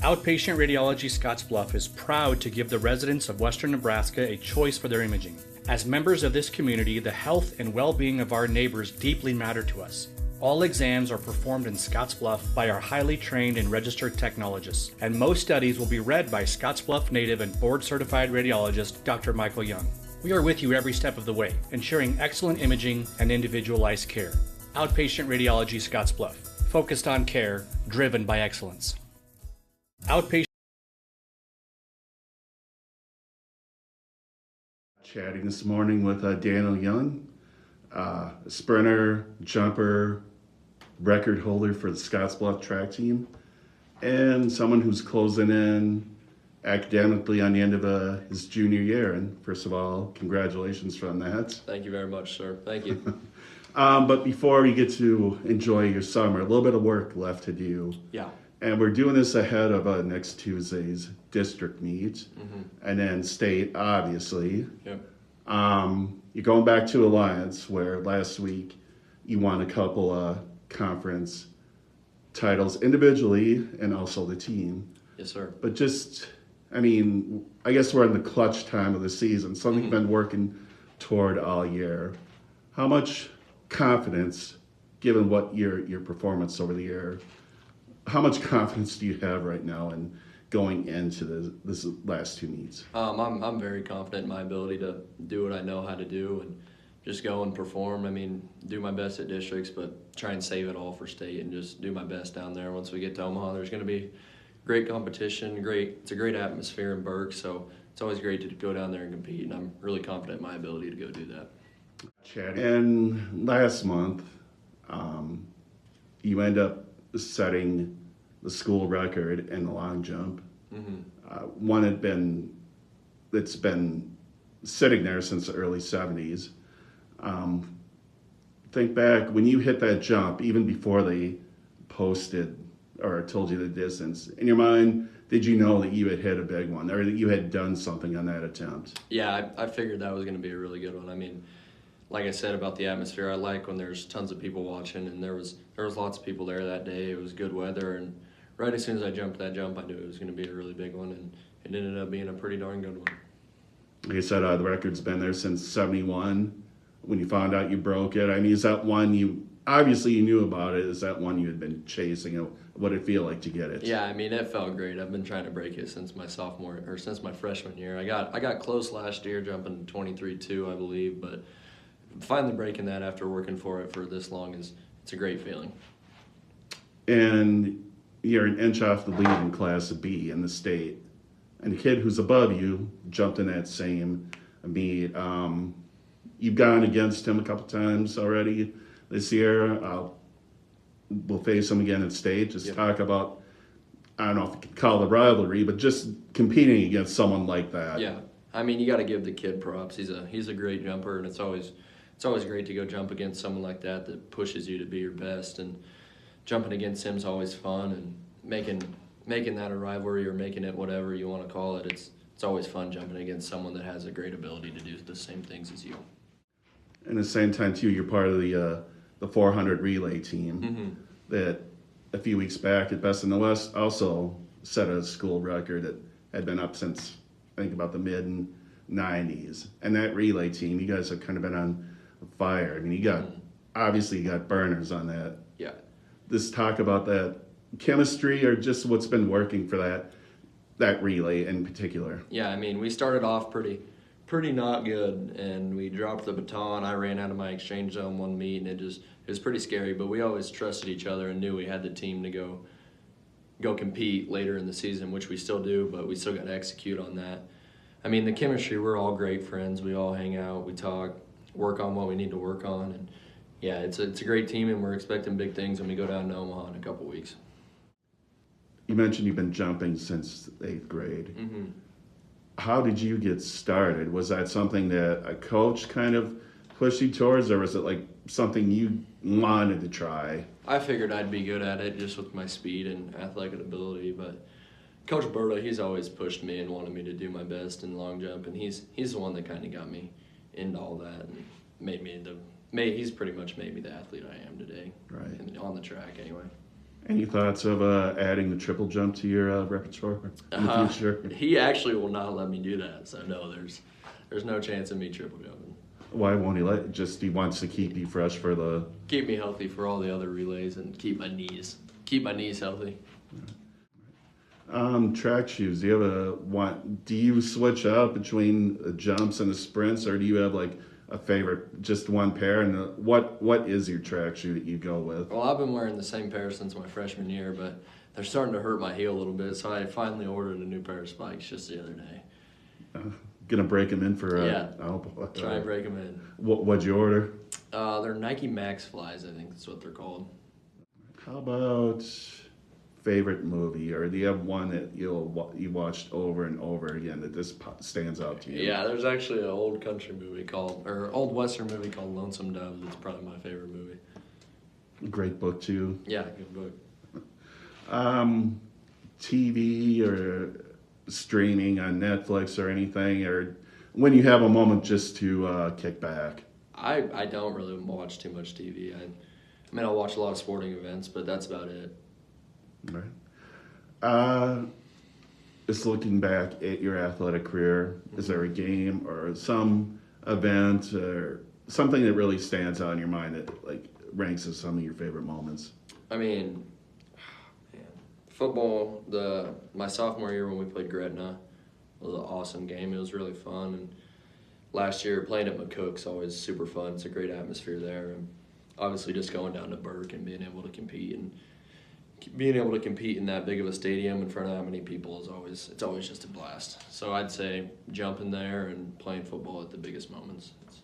Outpatient Radiology Scottsbluff is proud to give the residents of Western Nebraska a choice for their imaging. As members of this community, the health and well-being of our neighbors deeply matter to us. All exams are performed in Scottsbluff by our highly trained and registered technologists, and most studies will be read by Scottsbluff native and board-certified radiologist Dr. Michael Young. We are with you every step of the way, ensuring excellent imaging and individualized care. Outpatient Radiology Scottsbluff, focused on care, driven by excellence. Outpatient. Chatting this morning with Daniel Young, a sprinter, jumper, record holder for the Scottsbluff track team, and someone who's closing in academically on the end of his junior year. And first of all, congratulations on that. Thank you very much, sir. Thank you. But before we get to enjoy your summer, a little bit of work left to do. Yeah. And we're doing this ahead of next Tuesday's district meet, and then state, obviously. Yep. You're going back to Alliance, where last week you won a couple conference titles individually and also the team. Yes, sir. But just, I mean, I guess we're in the clutch time of the season, something you've been working toward all year. How much confidence, given what your performance over the year, how much confidence do you have right now in going into this last two meets? I'm very confident in my ability to do what I know how to do and just go and perform. I mean, do my best at districts, but try and save it all for state and just do my best down there. Once we get to Omaha, there's going to be great competition. It's a great atmosphere in Burke, so it's always great to go down there and compete, and I'm really confident in my ability to go do that. And last month, you end up setting the school record in the long jump. One that's been sitting there since the early 70s. Think back when you hit that jump, even before they posted or told you the distance, in your mind, did you know that you had hit a big one or that you had done something on that attempt? Yeah, I figured that was going to be a really good one. I mean, like I said about the atmosphere, I like when there's tons of people watching, and there was lots of people there that day. It was good weather, and right as soon as I jumped that jump, I knew it was going to be a really big one, and it ended up being a pretty darn good one. Like I said, the record's been there since '71. When you found out you broke it, I mean, is that one you knew about it? Is that one you had been chasing? What did it feel like to get it? Yeah, I mean, it felt great. I've been trying to break it since my since my freshman year. I got close last year, jumping 23.2, I believe, but finally breaking that after working for it for this long it's a great feeling. And you're an inch off the lead in Class B in the state, and a kid who's above you jumped in that same meet. You've gone against him a couple times already this year. We'll face him again at state. Just talk about, I don't know if you could call it a rivalry, but just competing against someone like that. Yeah, I mean, you got to give the kid props. He's a great jumper, and it's always great to go jump against someone like that pushes you to be your best. And jumping against him's always fun, and making that a rivalry or making it whatever you want to call it. It's always fun jumping against someone that has a great ability to do the same things as you. And at the same time, too, you're part of the 400 relay team that a few weeks back at Best in the West also set a school record that had been up since, I think, about the mid-'90s. And that relay team, you guys have kind of been on fire. I mean, obviously you got burners on that. Yeah. This talk about that chemistry or just what's been working for that relay in particular. Yeah, I mean, we started off pretty not good, and we dropped the baton. I ran out of my exchange zone one meet, and it was pretty scary, but we always trusted each other and knew we had the team to go compete later in the season, which we still do, but we still got to execute on that. I mean, the chemistry, we're all great friends. We all hang out, we talk, work on what we need to work on, and yeah, it's a great team, and we're expecting big things when we go down to Omaha in a couple weeks. You mentioned you've been jumping since 8th grade. How did you get started? Was that something that a coach kind of pushed you towards, or was it like something you wanted to try? I figured I'd be good at it just with my speed and athletic ability, but Coach Berta, he's always pushed me and wanted me to do my best in long jump, and he's the one that kind of got me into all that and he's pretty much made me the athlete I am today. Right. On the track anyway. Any thoughts of adding the triple jump to your repertoire in the future? He actually will not let me do that. So no, there's no chance of me triple jumping. Why won't he let? Just he wants to keep you fresh for the. Keep me healthy for all the other relays and keep my knees healthy. Track shoes. Do you have do you switch up between the jumps and the sprints, or do you have like a favorite, just one pair? And what is your track shoe that you go with? Well, I've been wearing the same pair since my freshman year, but they're starting to hurt my heel a little bit, so I finally ordered a new pair of spikes just the other day. Gonna break them in for Try and break them in. What'd you order? They're Nike Max Flies, I think that's what they're called. How about favorite movie, or do you have one that you watched over and over again that just stands out to you? Yeah, there's actually an old old Western movie called Lonesome Dove. That's probably my favorite movie. Great book too. Yeah, good book. TV or streaming on Netflix or anything, or when you have a moment just to kick back? I don't really watch too much TV. I mean, I'll watch a lot of sporting events, but that's about it. Right. Just looking back at your athletic career, is there a game or some event or something that really stands out in your mind that like ranks as some of your favorite moments? I mean, man, football. My sophomore year when we played Gretna was an awesome game. It was really fun, and last year playing at McCook's always super fun. It's a great atmosphere there, and obviously just going down to Burke and being able to compete in that big of a stadium in front of that many people it's always just a blast. So I'd say jumping there and playing football at the biggest moments. It's